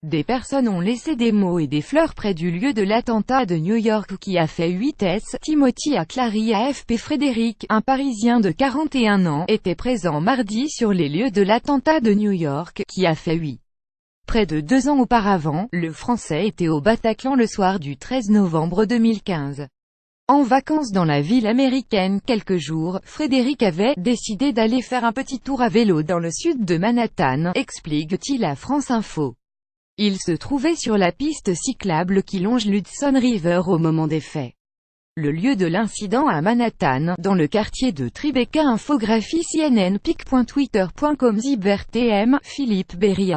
Des personnes ont laissé des mots et des fleurs près du lieu de l'attentat de New York qui a fait 8 s. Timothy a Clary AFP. Frédéric, un Parisien de 41 ans, était présent mardi sur les lieux de l'attentat de New York, qui a fait 8. Près de 2 ans auparavant, le Français était au Bataclan le soir du 13 novembre 2015. En vacances dans la ville américaine quelques jours, Frédéric avait décidé d'aller faire un petit tour à vélo dans le sud de Manhattan, explique-t-il à France Info. Il se trouvait sur la piste cyclable qui longe l'Hudson River au moment des faits. Le lieu de l'incident à Manhattan, dans le quartier de Tribeca. Infographie CNN. pic.twitter.com. ZibRTM, Philippe Berry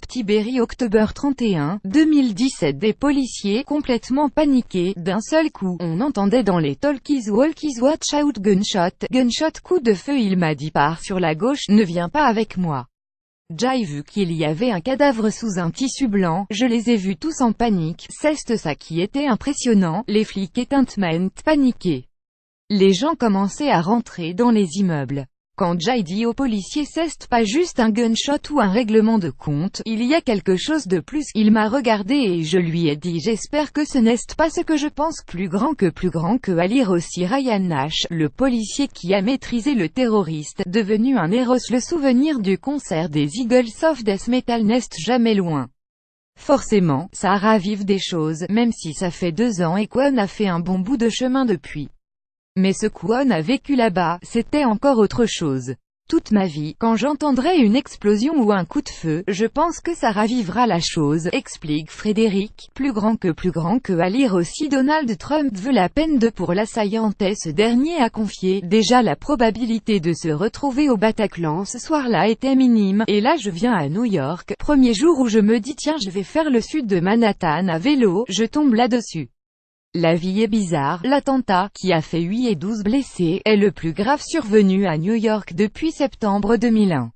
@Petit Berry. Octobre 31, 2017. Des policiers, complètement paniqués, d'un seul coup, on entendait dans les talkies-walkies watch out gunshot, coup de feu. Il m'a dit pars sur la gauche, ne viens pas avec moi. J'ai vu qu'il y avait un cadavre sous un tissu blanc, je les ai vus tous en panique, c'est ça qui était impressionnant, les flics étaient paniqués. Les gens commençaient à rentrer dans les immeubles. Quand j'ai dit aux policiers c'est pas juste un gunshot ou un règlement de compte, il y a quelque chose de plus, il m'a regardé et je lui ai dit j'espère que ce n'est pas ce que je pense. Plus grand que à lire aussi Ryan Nash, le policier qui a maîtrisé le terroriste, devenu un héros. Le souvenir du concert des Eagles of Death Metal n'est jamais loin. Forcément, ça ravive des choses, même si ça fait 2 ans et qu'on a fait un bon bout de chemin depuis. Mais ce qu'on a vécu là-bas, c'était encore autre chose. Toute ma vie, quand j'entendrai une explosion ou un coup de feu, je pense que ça ravivera la chose, explique Frédéric. Plus grand que à lire aussi Donald Trump veut la peine de pour l'assaillant et ce dernier a confié, déjà la probabilité de se retrouver au Bataclan ce soir-là était minime, et là je viens à New York, premier jour où je me dis tiens je vais faire le sud de Manhattan à vélo, je tombe là-dessus. La vie est bizarre. L'attentat, qui a fait 8 et 12 blessés, est le plus grave survenu à New York depuis septembre 2001.